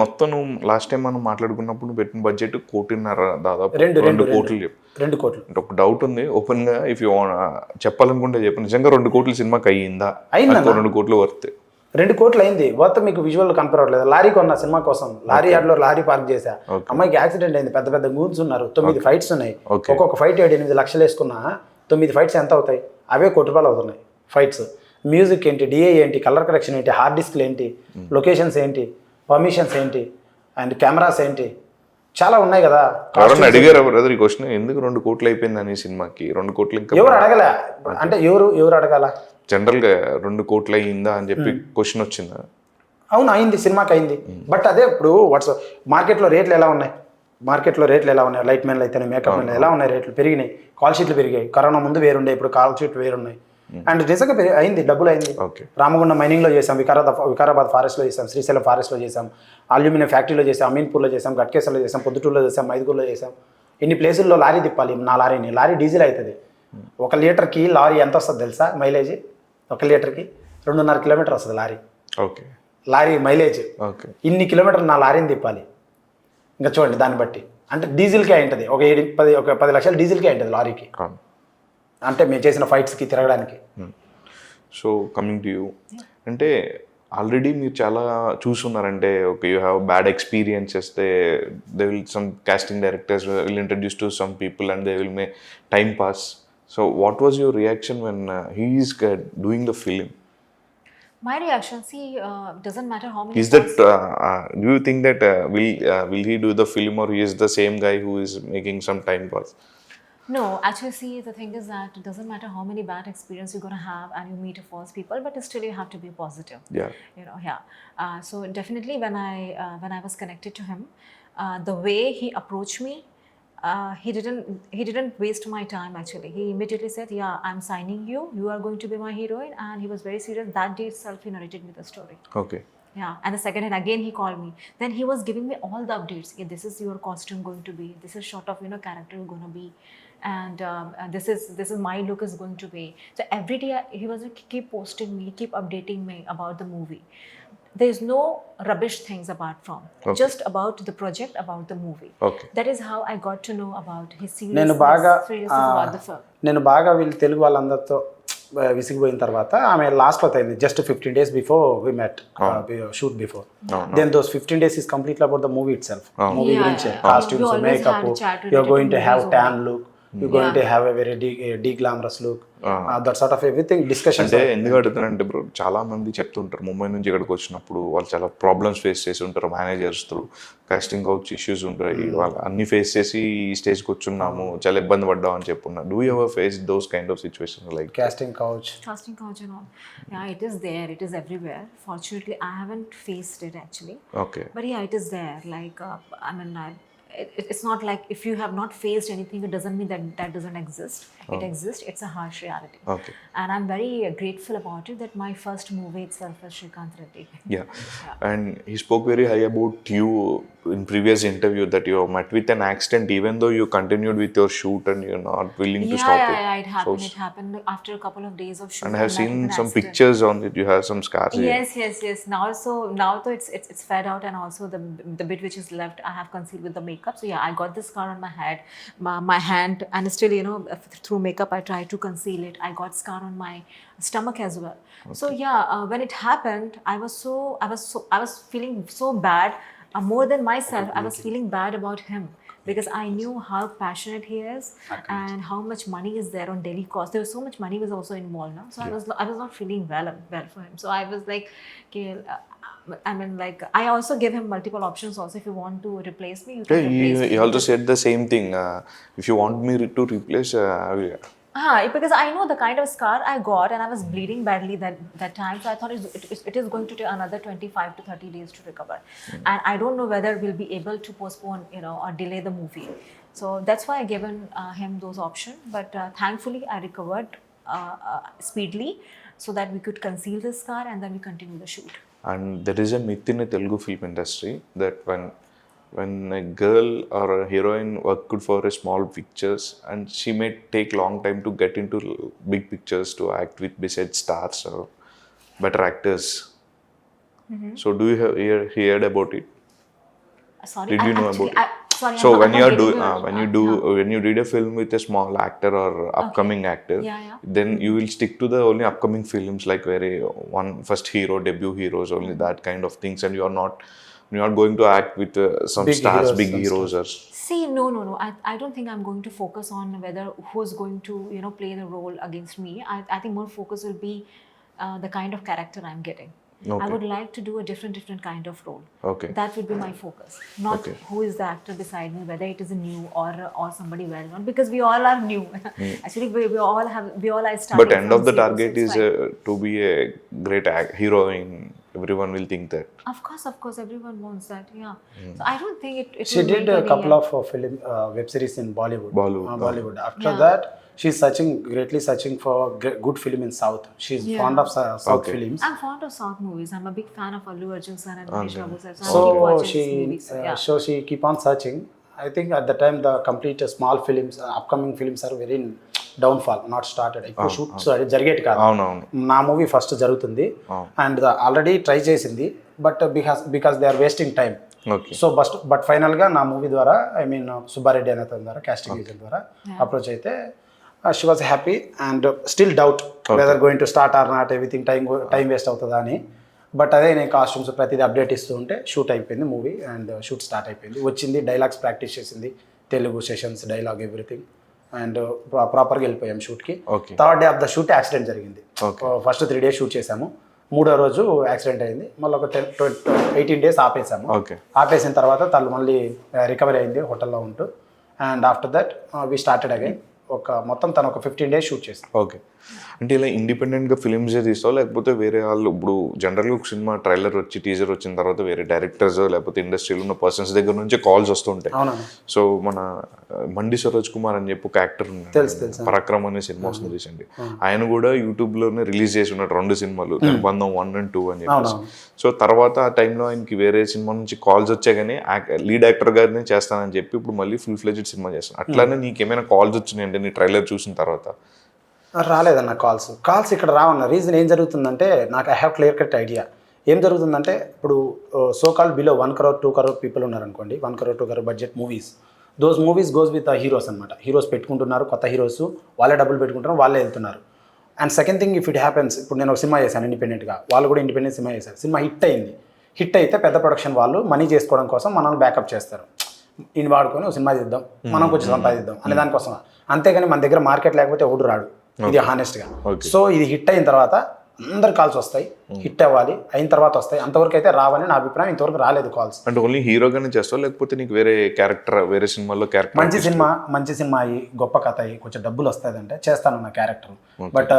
మొత్తం నువ్వు last time మనం మాట్లాడుకున్నప్పుడు నువ్వు పెట్టిన బడ్జెట్ 1.5 దాదాపు రెండు 2 కోట్లు చెప్పు. 2 కోట్లు అంటే ఒక డౌట్ ఉంది ఓపెన్ గా, ఇఫ్ యూ చెప్పాలనుకుంటే చెప్పు, నిజంగా 2 కోట్ల సినిమాకి అయ్యిందా? అయిందన్నా. 2 కోట్లు వర్త్. 2 కోట్లు అయింది. మొత్తం మీకు విజువల్ కనపర్ అవ్వట్లేదు. లారీ కొన్నా సినిమా కోసం, లారీ యార్డ్లో లారీ పార్క్ చేశా. అమ్మాయికి యాక్సిడెంట్ అయింది, పెద్ద పెద్ద గూన్స్ ఉన్నారు, 9 ఫైట్స్ ఉన్నాయి. ఒక్కొక్క ఫైట్ 7-8 లక్షలు వేసుకున్నా 9 ఫైట్స్ ఎంత అవుతాయి? అవే ₹1 కోటి అవుతున్నాయి ఫైట్స్. మ్యూజిక్ ఏంటి, డిఏ ఏంటి, కలర్ కరెక్షన్ ఏంటి, హార్డ్ డిస్క్లు ఏంటి, లొకేషన్స్ ఏంటి, పర్మిషన్స్ ఏంటి, అండ్ కెమెరాస్ ఏంటి, చాలా ఉన్నాయి కదా. ఎవరన్నా అడిగారు బ్రదర్ ఈ క్వశ్చన్, ఎందుకు 2 కోట్లు అయిపోయిందని సినిమాకి? 2 కోట్లు ఇంకా ఎవరు అడగలే. అంటే ఎవరు అడగాల? జనరల్ గా 2 కోట్లు అయ్యిందా అని చెప్పి క్వశ్చన్ వచ్చిందా? అవును, అయింది, సినిమాకి అయింది. బట్ అదే ఇప్పుడు మార్కెట్లో రేట్లు ఎలా ఉన్నాయి? లైట్ మెన్లు అయితే, మేకప్ మెన్లు ఎలా ఉన్నాయి? రేట్లు పెరిగినాయి, కాల్ షీట్లు పెరిగాయి. కరోనా ముందు వేరుండే, ఇప్పుడు కాల్ షీట్లు వేరున్నాయి. అండ్ నిజంగా అయింది, డబ్బులు అయింది. రామగుండం మైనింగ్లో చేసాం, వికారాబాద్ ఫారెస్ట్లో చేసాం, శ్రీశైలం ఫారెస్ట్లో చేసాం, అల్యూమినియం ఫ్యాక్టరీలో చేసాం, అమీన్పూర్లో చేసాం, గట్కేసర్లో చేసాం, పొద్దుటూరులో చేసాం, మైదుగూరులో చేసాం. ఇన్ని ప్లేసుల్లో లారీ తిప్పాలి. నా లారీ డీజిల్ అవుతుంది. 1 లీటర్కి లారీ ఎంత వస్తుంది తెలుసా? మైలేజ్ 1 లీటర్కి 2.5 కిలోమీటర్ వస్తుంది లారీ. లారీ మైలేజ్ ఇన్ని కిలోమీటర్లు నా లారీని తిప్పాలి. ఇంకా చూడండి దాన్ని బట్టి, అంటే డీజిల్కే ఉంటుంది. ఒక 10 లక్షలు డీజిల్కే ఉంటుంది లారీకి, అంటే మేము చేసిన ఫైట్స్కి తిరగడానికి. సో కమింగ్ టు యూ, అంటే ఆల్రెడీ మీరు చాలా చూసున్నారంటే, okay you have bad experiences, they will some casting directors will introduce to some people and they will may time pass. So what was your reaction when he is doing the film? My reaction, see, doesn't matter how many. Is that do you think that will he do the film, or he is the same guy who is making some time pass? No, actually, see, the thing is that it doesn't matter how many bad experience you're going to have and you meet false people, but still you have to be positive. Yeah. So definitely when I was connected to him, the way he approached me, he didn't waste my time actually. He immediately said, yeah, I'm signing you. You are going to be my heroine. And he was very serious. That day itself, he narrated me the story. Okay. Yeah, and the second hand again he called me. Then he was giving me all the updates. Yeah, this is your costume going to be. This is sort of character going to be, and this is my look is going to be. So every day he was like, keep posting me, keep updating me about the movie. There is no rubbish things apart from just about the project, about the movie. That is how I got to know about his seriousness about the film. నేను బాగా వీళ్ళు తెలుగు వాళ్ళందరితో విసిగిపోయిన తర్వాత ఆమె లాస్ట్లో అయింది. Just 15 days before we met, shoot before. Then those 15 days is completely about the movie itself. Movie గురించి, costumes, makeup, you are going to have tan look, you're going to have a very de-glamorous look, that sort of everything discussion. అంటే ఎందుకు అడుగుతానంటే bro, చాలా మంది చెప్తుంటారు ముంబై నుంచి ఇక్కడికి వచ్చినప్పుడు వాళ్ళు చాలా ప్రాబ్లమ్స్ ఫేస్ చేసి ఉంటారు, managers through casting couch issues ఉంటాయి, వాళ్ళు అన్ని ఫేస్ చేసి ఈ స్టేజ్కి వచ్చున్నాము, చాలా ఇబ్బంది పడ్డాం అని చెప్పున్నారు. Do you ever face those kind of situation like casting couch and all? Yeah, it is there, it is everywhere. Fortunately I haven't faced it actually. Okay. But yeah, it is there. Like it's not like if you have not faced anything, it doesn't mean that doesn't exist. It exists. It's a harsh reality. Okay. And I'm very grateful about it that my first movie itself was Srikanth Reddy. Yeah. And he spoke very high about you in previous interview that you met with an accident even though you continued with your shoot and you're not willing to stop it. Yeah, it happened. It happened after a couple of days of shoot. And I have seen some pictures on it. You have some scars. Yes. Now though it's fed out, and also the bit which is left I have concealed with the makeup. So yeah, I got this scar on my head, my hand, and still through makeup I tried to conceal it. I got scar on my stomach as well. So yeah, when it happened, I was feeling so bad, more than myself. I was feeling bad about him because I knew how passionate he is and how much money is there on daily cost. There was so much money was also involved now. So I was not feeling well for him. So I was like, okay, I also gave him multiple options also. If you want to replace me, you can replace me. He also said the same thing. If you want me to replace, I will. Because I know the kind of scar I got, and I was bleeding badly that time. So I thought it is going to take another 25 to 30 days to recover. And I don't know whether we'll be able to postpone, or delay the movie. So that's why I given him those options. But thankfully, I recovered speedily so that we could conceal the scar and then we continue the shoot. And there is a myth in the Telugu film industry that when a girl or a heroine worked for a small pictures and she may take long time to get into big pictures to act with beside stars or better actors. So do you have heard about it? Sorry, Did you know actually, about sorry, So I'm when not you are getting when you did a film with a small actor or upcoming actor, Yeah. then you will stick to the only upcoming films, like very one first hero, debut heroes, only that kind of things, and you're not going to act with some Big stars, heroes big and heroes or See, no. I don't think I'm going to focus on whether who's going to, play the role against me. I think more focus will be the kind of character I'm getting. I Okay. would like to do a different kind of role. Okay. That would be my focus, not Okay. who is the actor beside me, whether it is a new or somebody well known, because we all are new. Actually, we all are starting. But end from of the zero, so target it's is fine. to be a great heroine. Everyone will think that. Of course, everyone wants that. Yeah. So I don't think it She will did make a any, couple of web series in Bollywood. Bollywood, After Yeah. that, she's greatly searching for good film in South. She's Yeah. fond of South Okay. films. I'm fond of South movies. I'm a big fan of Allu Arjun sir and Mahesh Babu sir. So I keep So watching his movies. Yeah. she keep on searching. I think at the time the complete small films, upcoming films are very downfall, not started. ఇప్పుడు shoots జరిగేటి కాదు. అవునవును. నా movie first జరుగుతుంది and already try చేసింది, but because they are wasting time. Okay. So but ఫైనల్గా నా movie ద్వారా, ఐ మీన్ సుబ్బారెడ్డి అనే అతని ద్వారా, కాస్టింగ్ ఏజెంట్ ద్వారా అప్రోచ్ అయితే she was happy and still doubt whether going to start or not, everything time waste అవుతుందా అని. బట్ అదే నేను కాస్ట్యూమ్స్ ప్రతిదీ అప్డేట్ ఇస్తూ ఉంటే షూట్ అయిపోయింది మూవీ, అండ్ షూట్ స్టార్ట్ అయిపోయింది. వచ్చింది, డైలాగ్స్ ప్రాక్టీస్ చేసింది, Telugu sessions, dialogue, everything, and ప్రాపర్గా వెళ్ళిపోయాం షూట్కి. Okay. Third day of the shoot accident జరిగింది. Okay. ఫస్ట్ 3 days షూట్ చేసాము, 3వ రోజు యాక్సిడెంట్ అయింది. మళ్ళీ ఒక 18 days ఆపేసాము. ఓకే. ఆపేసిన తర్వాత తను మళ్ళీ రికవరీ అయింది హోటల్లో ఉంటూ, and after that we started again. మొత్తం తను ఒక 15 days షూట్ చేసింది. ఓకే. అంటే ఇలా ఇండిపెండెంట్గా ఫిలిమ్సే తీస్తావు, లేకపోతే వేరే వాళ్ళు ఇప్పుడు జనరల్గా ఒక సినిమా ట్రైలర్ వచ్చి టీజర్ వచ్చిన తర్వాత వేరే డైరెక్టర్స్ లేకపోతే ఇండస్ట్రీలో ఉన్న పర్సన్స్ దగ్గర నుంచి కాల్స్ వస్తుంటాయి. అవునవును. సో మన మండి సరోజ్ కుమార్ అని చెప్పి ఒక యాక్టర్ తెలుసు. పరాక్రమ్ అనే సినిమా వస్తుంది రీసెంట్లీ. ఆయన కూడా యూట్యూబ్లోనే రిలీజ్ చేసి ఉన్నాడు 2 సినిమాలు, బంధం 1 and 2 అని చెప్పేసి. సో తర్వాత ఆ టైంలో ఆయనకి వేరే సినిమా నుంచి కాల్స్ వచ్చాయి, కానీ లీడ్ యాక్టర్ గారిని చేస్తానని చెప్పి ఇప్పుడు మళ్ళీ ఫుల్ ఫ్లెడ్జ్డ్ సినిమా చేస్తాను. అట్లానే నీకు ఏమైనా కాల్స్ వచ్చినాయంటే నీ ట్రైలర్ చూసిన తర్వాత? రాలేదన్న కాల్స్ ఇక్కడ రావన్న రీజన్ ఏం జరుగుతుందంటే, నాకు I have clear cut idea. ఏం జరుగుతుందంటే, ఇప్పుడు so call below 1 crore 2 crore people ఉన్నారనుకోండి, 1 crore 2 crore budget movies, those movies goes with heroes అనమాట. హీరోస్ పెట్టుకుంటున్నారు, కొత్త హీరోస్, వాళ్ళే డబ్బులు పెట్టుకుంటున్నారు, వాళ్ళే వెళ్తున్నారు. And second thing, if it happens, ఇప్పుడు నేను ఒక సినిమా చేశాను ఇండిపెండెంట్గా, వాళ్ళు కూడా ఇండిపెండెంట్ సినిమా చేశారు, సినిమా హిట్ అయింది. హిట్ అయితే పెద్ద ప్రొడక్షన్ వాళ్ళు మనీ చేసుకోవడం కోసం మనల్ని బ్యాకప్ చేస్తారు. ఇన్ని వాడుకొని ఒక సినిమా చేద్దాం, మనం కొంచెం సంపాదిద్దాం అనే దానికోసం. అంతేగాని మన దగ్గర మార్కెట్ లేకపోతే ఎవడు రాడు, ఇది హానెస్ట్గా. సో ఇది హిట్ అయిన తర్వాత అందరు కాల్స్ వస్తాయి, హిట్ అవ్వాలి, అయిన తర్వాత వస్తాయి. అంతవరకు అయితే రావని నా అభిప్రాయం. ఇంతవరకు రాలేదు కాల్స్. అంటే ఓన్లీ హీరోగానే చేస్తావు, లేకపోతే నీకు వేరే క్యారెక్టర్, వేరే సినిమాలో క్యారెక్టర్ మంచి సినిమా అయ్యి, గొప్ప కథ అయ్యి, కొంచెం డబ్బులు వస్తాయంటే చేస్తాను నా క్యారెక్టర్. బట్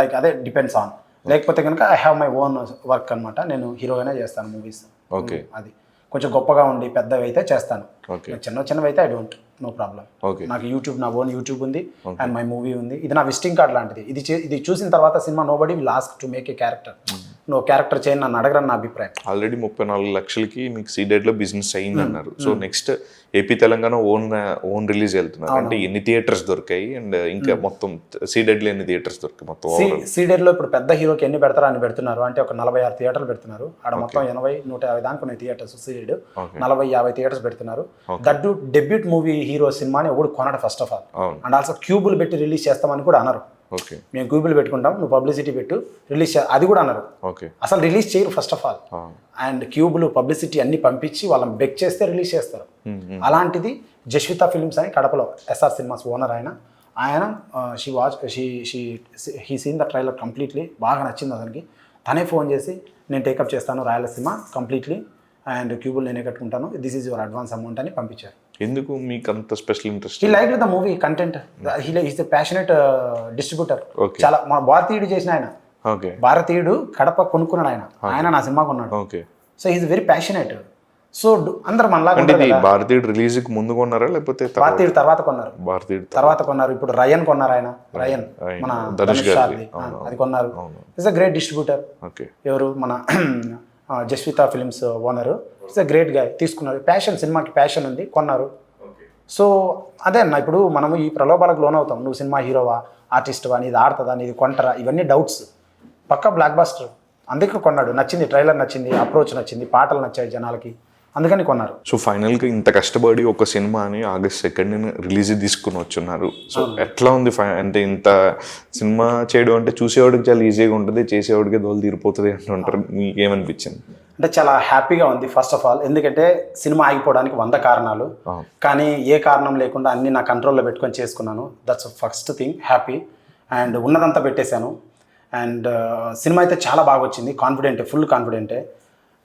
లైక్ అదే డిపెండ్స్ ఆన్. లేకపోతే కనుక I have my own work అనమాట. నేను హీరోగానే చేస్తాను మూవీస్. ఓకే. అది కొంచెం గొప్పగా ఉండి పెద్దవి అయితే చేస్తాను. ఓకే. చిన్నవి అయితే I don't, no problem. Okay. నాకు యూట్యూబ్, నా ఓన్ యూట్యూబ్ ఉంది, అండ్ మై మూవీ ఉంది. ఇది నా విజిటింగ్ కార్డ్ లాంటిది. ఇది చూసిన తర్వాత సినిమా nobody will ask to make a character. నువ్వు క్యారెక్టర్ చేయని నన్ను అడగరని నా అభిప్రాయం. ఆల్రెడీ 34 లక్షలకి మీకు సీడెడ్లో బిజినెస్ అయింది అన్నారు. So next AP Telangana own release వెళ్తున్నారు. అంటే ఎన్ని థియేటర్స్ దొరికాయి, అండ్ ఇంకా మొత్తం సీడెడ్లో ఎన్ని థియేటర్స్ దొరికాయి మొత్తం? సీడెడ్లో ఇప్పుడు పెద్ద హీరోకి ఎన్ని పెడతారో అని పెడుతున్నారు. అంటే ఒక 46 థియేటర్లు పెడుతున్నారు. ఆడ మొత్తం 80-150 దాకా ఉన్నాయి థియేటర్స్. సీడెడ్ 40-50 థియేటర్స్ పెడుతున్నారు. దట్ డెబ్యూట్ మూవీ హీరో సినిమాని ఎవడు కొనడు first of all. And also క్యూబులు పెట్టి రిలీజ్ చేస్తామని కూడా అన్నారు. ఓకే. మేము క్యూబులు పెట్టుకుంటాం, నువ్వు పబ్లిసిటీ పెట్టు, రిలీజ్ అది కూడా అన్నారు. ఓకే. అసలు రిలీజ్ చేయరు ఫస్ట్ ఆఫ్ ఆల్. అండ్ క్యూబులు, పబ్లిసిటీ అన్ని పంపించి వాళ్ళని బెక్ చేస్తే రిలీజ్ చేస్తారు. అలాంటిది జస్విత ఫిల్మ్స్ అని కడపలో, ఎస్ఆర్ సినిమాస్ ఓనర్ ఆయన he seen the trailer completely. బాగా నచ్చింది అతనికి. తనే ఫోన్ చేసి, నేను టేకప్ చేస్తాను రాయలసీమ కంప్లీట్లీ, అండ్ క్యూబుల్ నేనే కట్టుకుంటాను, this is your advance amount అని పంపించారు. ఎందుకు మీకు అంత special interest? He like the movie content, he's the passionate distributor. Okay. చాలా మన భారతీయుడు చేసిన ఆయన. ఓకే. భారతీయుడు కడప కొనుక్కున్నాడు ఆయన నా సినిమా కొన్నాడు. Okay. So is very passionate. So అందరు మనలాగా అంటే ఉంటారు ఇది కదా. భారతీయుడు రిలీజ్కి ముందు కొన్నారా లేకపోతే భారతీయుడు తర్వాత కొన్నారు. భారతీయుడు తర్వాత కొన్నారు. ఇప్పుడు రయన్ కొన్నారు. ఆయన రయన్ మన ధనుష్ ధనుష్ గారిది. సార్ది, అది కొన్నారు. It's a great distributor. Okay. ఎవరు మన Jasvitha films owner. It's a great guy. తీసుకున్నారు. ప్యాషన్, సినిమాకి ప్యాషన్ ఉంది, కొన్నారు. సో అదే అన్న, ఇప్పుడు మనము ఈ ప్రలోభాలకు లోనవుతాం. నువ్వు సినిమా హీరోవా, ఆర్టిస్ట్వా, నీది ఆడుతుందా, నీది కొంటరా, ఇవన్నీ డౌట్స్. పక్కా బ్లాక్ బస్టర్. అందుకే కొన్నాడు. నచ్చింది, ట్రైలర్ నచ్చింది, అప్రోచ్ నచ్చింది, పాటలు నచ్చాయి జనాలకి. అందుకని కొన్నారు. సో ఫైనల్గా ఇంత కష్టపడి ఒక సినిమాని August 2nd రిలీజ్ తీసుకుని వచ్చున్నారు. సో ఎట్లా ఉంది అంటే ఇంత సినిమా చేయడం అంటే చూసేవాడికి చాలా ఈజీగా ఉంటుంది, చేసేవాడికి దోలు తీరిపోతుంది అంటుంటారు. మీకేమనిపించింది? అంటే చాలా హ్యాపీగా ఉంది ఫస్ట్ ఆఫ్ ఆల్. ఎందుకంటే సినిమా ఆగిపోవడానికి 100 కారణాలు, కానీ ఏ కారణం లేకుండా అన్ని నా కంట్రోల్లో పెట్టుకొని చేసుకున్నాను. That's first thing, happy. And ఉన్నదంతా పెట్టేశాను. అండ్ సినిమా అయితే చాలా బాగా వచ్చింది, కాన్ఫిడెంటే, ఫుల్ కాన్ఫిడెంటే.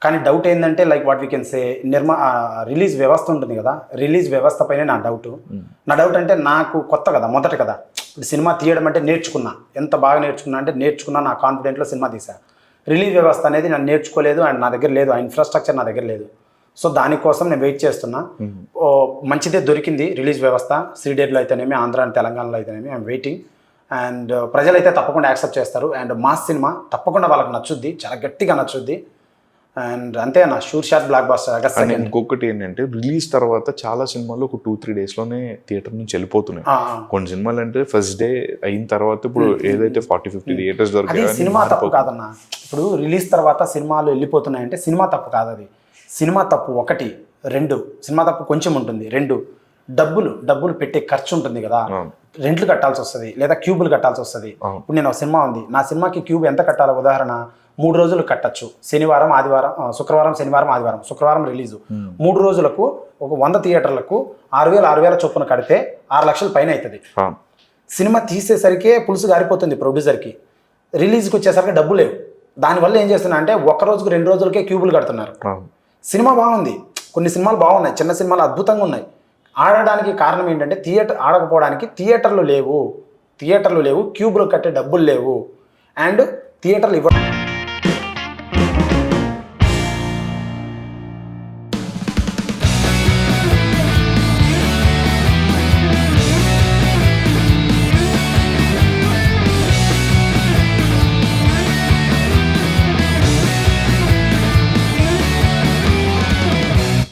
కానీ డౌట్ ఏంటంటే like what we can say release వ్యవస్థ ఉంటుంది కదా, రిలీజ్ వ్యవస్థ పైనే నా డౌట్. నా డౌట్ అంటే నాకు కొత్త కదా, మొదట కదా. ఇప్పుడు సినిమా తీయడం అంటే నేర్చుకున్నా, ఎంత బాగా నేర్చుకున్నా అంటే నేర్చుకున్నా, నా కాన్ఫిడెంట్లో సినిమా తీసా. రిలీజ్ వ్యవస్థ అనేది నేను నేర్చుకోలేదు అండ్ నా దగ్గర లేదు, ఆ ఇన్ఫ్రాస్ట్రక్చర్ నా దగ్గర లేదు. సో దానికోసం నేను వెయిట్ చేస్తున్నా. మంచిదే దొరికింది రిలీజ్ వ్యవస్థ, శ్రీడేట్లో అయితేనేమి, ఆంధ్ర అండ్ తెలంగాణలో అయితేనేమి. I'm waiting. అండ్ ప్రజలైతే తప్పకుండా యాక్సెప్ట్ చేస్తారు. అండ్ మాస్ సినిమా తప్పకుండా వాళ్ళకి నచ్చుద్ది, చాలా గట్టిగా నచ్చుద్ది. అండ్ అంతే అన్న, sure shot block buster August 2nd. ఇంకొకటి ఏంటంటే రిలీజ్ తర్వాత చాలా సినిమాలు ఒక 2-3 డేస్లోనే థియేటర్ నుంచి వెళ్ళిపోతున్నాయి. కొన్ని సినిమాలు అంటే ఫస్ట్ డే అయిన తర్వాత ఇప్పుడు ఏదైతే 40-50 థియేటర్స్ అది దొరికాయి. సినిమా తప్పు కాదన్న. ఇప్పుడు రిలీజ్ తర్వాత సినిమాలు వెళ్ళిపోతున్నాయంటే సినిమా తప్పు కాదు అది. సినిమా తప్పు 1, 2 సినిమా తప్పు కొంచెం ఉంటుంది. 2 డబ్బులు పెట్టే ఖర్చు ఉంటుంది కదా, రెంట్లు కట్టాల్సి వస్తుంది లేదా క్యూబులు కట్టాల్సి వస్తుంది. ఇప్పుడు నేను ఒక సినిమా ఉంది, నా సినిమాకి క్యూబ్ ఎంత కట్టాలో ఉదాహరణ 3 రోజులు కట్టచ్చు. శనివారం, ఆదివారం, శుక్రవారం, శనివారం, ఆదివారం, శుక్రవారం రిలీజు. 3 రోజులకు ఒక 100 థియేటర్లకు 6,000 చొప్పున కడితే 6 లక్షల పైన అవుతుంది. సినిమా తీసేసరికే పులుసు గారిపోతుంది ప్రొడ్యూసర్కి. రిలీజ్కి వచ్చేసరికి డబ్బు లేవు. దానివల్ల ఏం చేస్తున్నా అంటే 1 రోజుకు 2 రోజులకే క్యూబులు కడుతున్నారు. సినిమా బాగుంది, కొన్ని సినిమాలు బాగున్నాయి, చిన్న సినిమాలు అద్భుతంగా ఉన్నాయి. ఆడడానికి కారణం ఏంటంటే ఆడకపోవడానికి థియేటర్లు లేవు, క్యూబులు కట్టే డబ్బులు లేవు, అండ్ థియేటర్లు ఇవ్వడం.